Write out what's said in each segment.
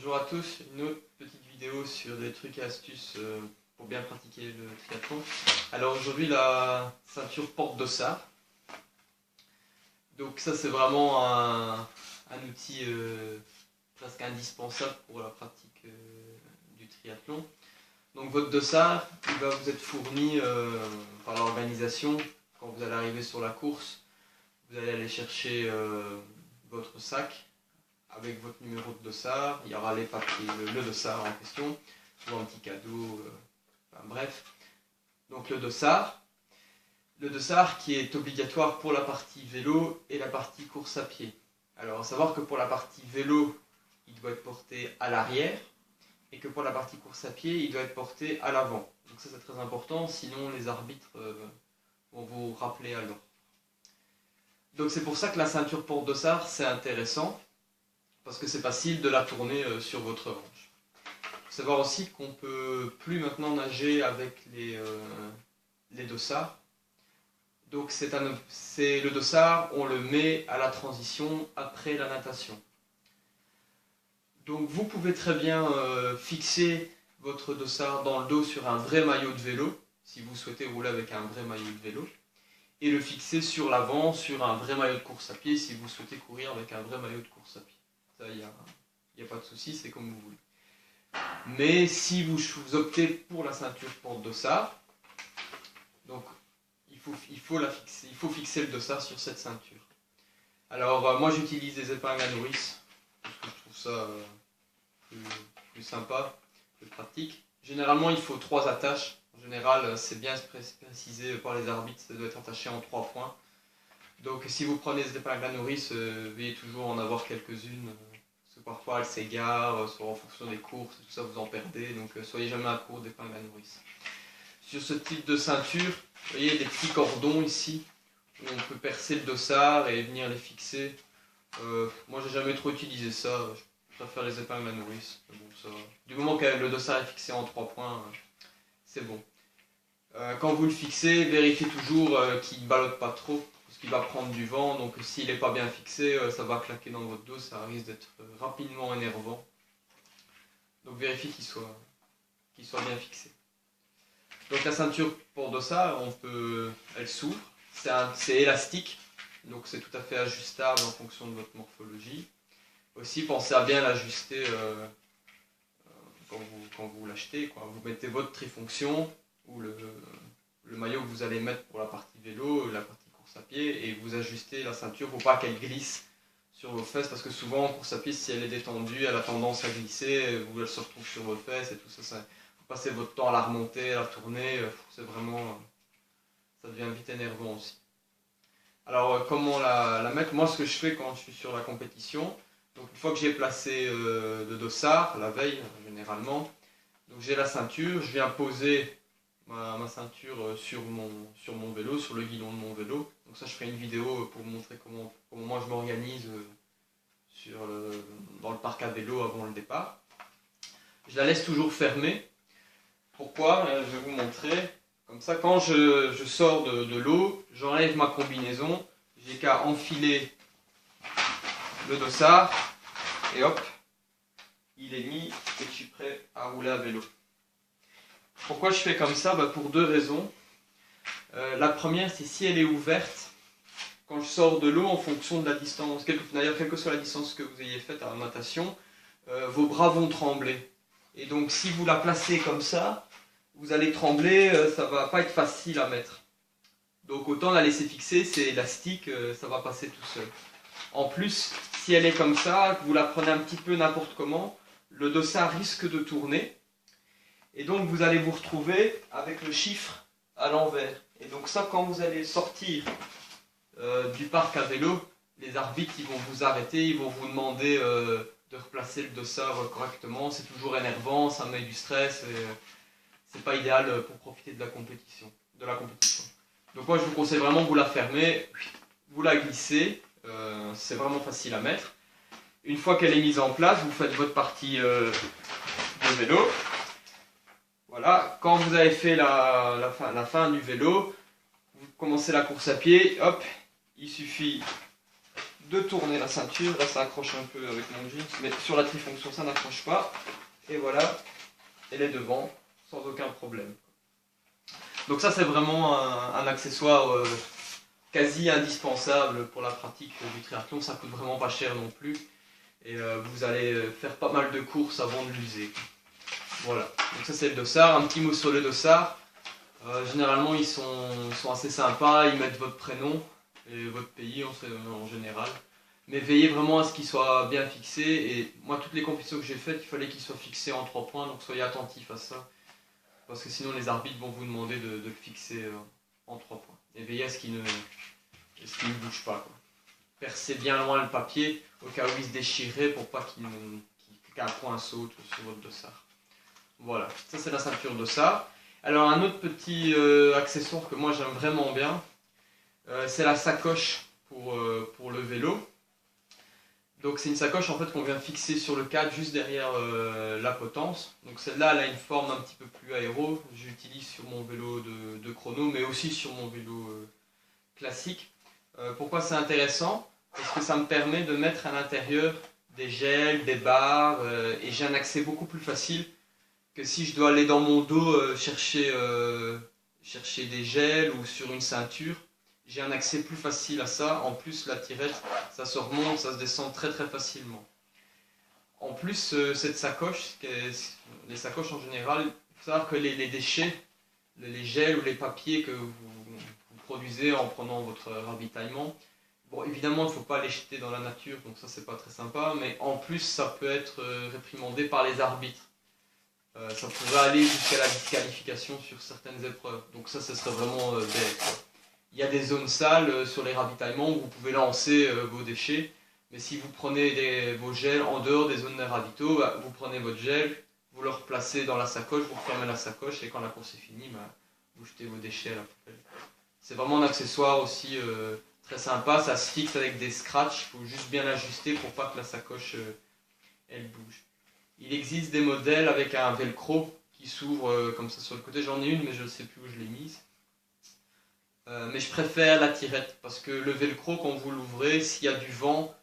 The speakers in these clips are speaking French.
Bonjour à tous, une autre petite vidéo sur des trucs et astuces pour bien pratiquer le triathlon. Alors aujourd'hui la ceinture porte-dossard. Donc ça c'est vraiment un outil presque indispensable pour la pratique du triathlon. Donc votre dossard il va vous être fourni par l'organisation. Quand vous allez arriver sur la course, vous allez aller chercher votre sac avec votre numéro de dossard, il y aura les papiers, le dossard en question, ou un petit cadeau, enfin, bref. Donc le dossard qui est obligatoire pour la partie vélo et la partie course à pied. Alors à savoir que pour la partie vélo, il doit être porté à l'arrière, et que pour la partie course à pied, il doit être porté à l'avant. Donc ça c'est très important, sinon les arbitres vont vous rappeler à l'ordre. Donc c'est pour ça que la ceinture porte-dossard c'est intéressant, parce que c'est facile de la tourner sur votre hanche. Il faut savoir aussi qu'on ne peut plus maintenant nager avec les dossards. Donc le dossard, on le met à la transition après la natation. Donc vous pouvez très bien fixer votre dossard dans le dos sur un vrai maillot de vélo, si vous souhaitez rouler avec un vrai maillot de vélo, et le fixer sur l'avant sur un vrai maillot de course à pied, si vous souhaitez courir avec un vrai maillot de course à pied. Ça, il n'y a pas de souci, c'est comme vous voulez. Mais si vous optez pour la ceinture porte-dossard, donc il faut fixer le dossard sur cette ceinture. Alors moi j'utilise des épingles à nourrice, parce que je trouve ça plus sympa, plus pratique. Généralement il faut 3 attaches. En général c'est bien précisé par les arbitres, ça doit être attaché en 3 points. Donc si vous prenez des épingles à nourrice, veuillez toujours en avoir quelques-unes. Parce que parfois elles s'égarent, soit en fonction des courses, tout ça vous en perdez, donc soyez jamais à court d'épingles à nourrice. Sur ce type de ceinture, vous voyez des petits cordons ici, où on peut percer le dossard et venir les fixer. Moi j'ai jamais trop utilisé ça, je préfère les épingles à nourrice. Bon, ça, du moment que le dossard est fixé en 3 points, c'est bon. Quand vous le fixez, vérifiez toujours qu'il ne ballotte pas trop. Il va prendre du vent, donc s'il n'est pas bien fixé, ça va claquer dans votre dos, ça risque d'être rapidement énervant. Donc vérifiez qu'il soit bien fixé. Donc la ceinture porte-dossard, elle s'ouvre, c'est élastique, donc c'est tout à fait ajustable en fonction de votre morphologie. Aussi pensez à bien l'ajuster quand vous l'achetez, vous mettez votre trifonction ou le maillot que vous allez mettre pour la partie vélo, la partie course à pied, et vous ajustez la ceinture pour pas qu'elle glisse sur vos fesses, parce que souvent en course à pied, si elle est détendue, elle a tendance à glisser, elle se retrouve sur vos fesses et tout ça. Vous passez votre temps à la remonter, à la tourner, c'est vraiment, ça devient vite énervant aussi. Alors comment la mettre? Moi ce que je fais quand je suis sur la compétition, donc une fois que j'ai placé le dossard, la veille généralement, donc j'ai la ceinture, je viens poser ma ceinture sur mon vélo, sur le guidon de mon vélo. Donc ça je ferai une vidéo pour vous montrer comment moi je m'organise dans le parc à vélo avant le départ. Je la laisse toujours fermée. Pourquoi? Je vais vous montrer. Comme ça quand je sors de l'eau, j'enlève ma combinaison, j'ai qu'à enfiler le dossard et hop, il est mis et je suis prêt à rouler à vélo. Pourquoi je fais comme ça? Pour 2 raisons. La première, c'est si elle est ouverte, quand je sors de l'eau, en fonction de la distance, d'ailleurs quelle que soit la distance que vous ayez faite à la natation, vos bras vont trembler. Et donc si vous la placez comme ça, vous allez trembler, ça va pas être facile à mettre. Donc autant la laisser fixer, c'est élastique, ça va passer tout seul. En plus, si elle est comme ça, que vous la prenez un petit peu n'importe comment, le dossard risque de tourner. Et donc vous allez vous retrouver avec le chiffre à l'envers. Et donc ça, quand vous allez sortir du parc à vélo, les arbitres ils vont vous arrêter, ils vont vous demander de replacer le dossard correctement. C'est toujours énervant, ça met du stress et c'est pas idéal pour profiter de la compétition. Donc moi je vous conseille vraiment de vous la fermer, vous la glissez, c'est vraiment facile à mettre. Une fois qu'elle est mise en place, vous faites votre partie de vélo. Voilà, quand vous avez fait la fin du vélo, vous commencez la course à pied, hop, il suffit de tourner la ceinture. Là ça accroche un peu avec mon jeans, mais sur la trifonction ça n'accroche pas. Et voilà, elle est devant sans aucun problème. Donc ça c'est vraiment un accessoire quasi indispensable pour la pratique du triathlon. Ça coûte vraiment pas cher non plus. Et vous allez faire pas mal de courses avant de l'user. Voilà, donc ça c'est le dossard. Un petit mot sur le dossard. Généralement ils sont assez sympas, ils mettent votre prénom et votre pays en général. Mais veillez vraiment à ce qu'il soit bien fixé. Et moi toutes les compétitions que j'ai faites, il fallait qu'il soit fixé en 3 points, donc soyez attentifs à ça. Parce que sinon les arbitres vont vous demander de le fixer en 3 points. Et veillez à ce qu'il ne bouge pas, quoi. Percez bien loin le papier au cas où il se déchirerait pour pas qu'un point saute sur votre dossard. Voilà, ça c'est la ceinture dossard. Alors un autre petit accessoire que moi j'aime vraiment bien, c'est la sacoche pour le vélo. Donc c'est une sacoche en fait qu'on vient fixer sur le cadre juste derrière la potence. Donc celle-là elle a une forme un petit peu plus aéro. J'utilise sur mon vélo de chrono mais aussi sur mon vélo classique. Pourquoi c'est intéressant? Parce que ça me permet de mettre à l'intérieur des gels, des barres et j'ai un accès beaucoup plus facile que si je dois aller dans mon dos chercher des gels ou sur une ceinture. J'ai un accès plus facile à ça. En plus, la tirette, ça se remonte, ça se descend très très facilement. En plus, cette sacoche, les sacoches en général, il faut savoir que les déchets, les gels ou les papiers que vous produisez en prenant votre ravitaillement, bon, évidemment, il ne faut pas les jeter dans la nature, donc ça, c'est pas très sympa, mais en plus, ça peut être réprimandé par les arbitres. Ça pourrait aller jusqu'à la disqualification sur certaines épreuves. Donc ça, ce serait vraiment bête. Il y a des zones sales sur les ravitaillements où vous pouvez lancer vos déchets. Mais si vous prenez vos gels en dehors des zones de ravito, bah, vous prenez votre gel, vous le replacez dans la sacoche, vous refermez la sacoche et quand la course est finie, bah, vous jetez vos déchets à la poubelle. C'est vraiment un accessoire aussi très sympa. Ça se fixe avec des scratchs. Il faut juste bien l'ajuster pour pas que la sacoche elle bouge. Il existe des modèles avec un velcro qui s'ouvre comme ça sur le côté. J'en ai une, mais je ne sais plus où je l'ai mise. Mais je préfère la tirette parce que le velcro, quand vous l'ouvrez, s'il y a du vent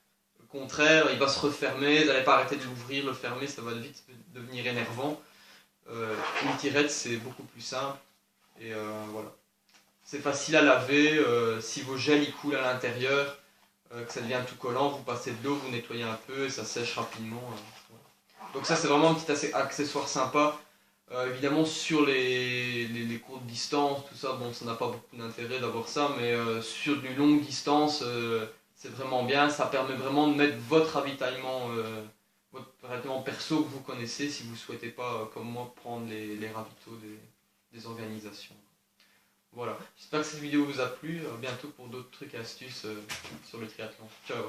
contraire, il va se refermer. Vous n'allez pas arrêter de l'ouvrir, le fermer, ça va vite devenir énervant. Une tirette, c'est beaucoup plus simple. Et voilà. C'est facile à laver. Si vos gels y coulent à l'intérieur, que ça devient tout collant, vous passez de l'eau, vous nettoyez un peu et ça sèche rapidement. Voilà. Donc ça c'est vraiment un petit accessoire sympa. Évidemment sur les courtes distances, tout ça, bon ça n'a pas beaucoup d'intérêt d'avoir ça, mais sur une longue distance, c'est vraiment bien. Ça permet vraiment de mettre votre ravitaillement perso que vous connaissez si vous ne souhaitez pas, comme moi, prendre les ravitaux des organisations. Voilà, j'espère que cette vidéo vous a plu. À bientôt pour d'autres trucs et astuces sur le triathlon. Ciao.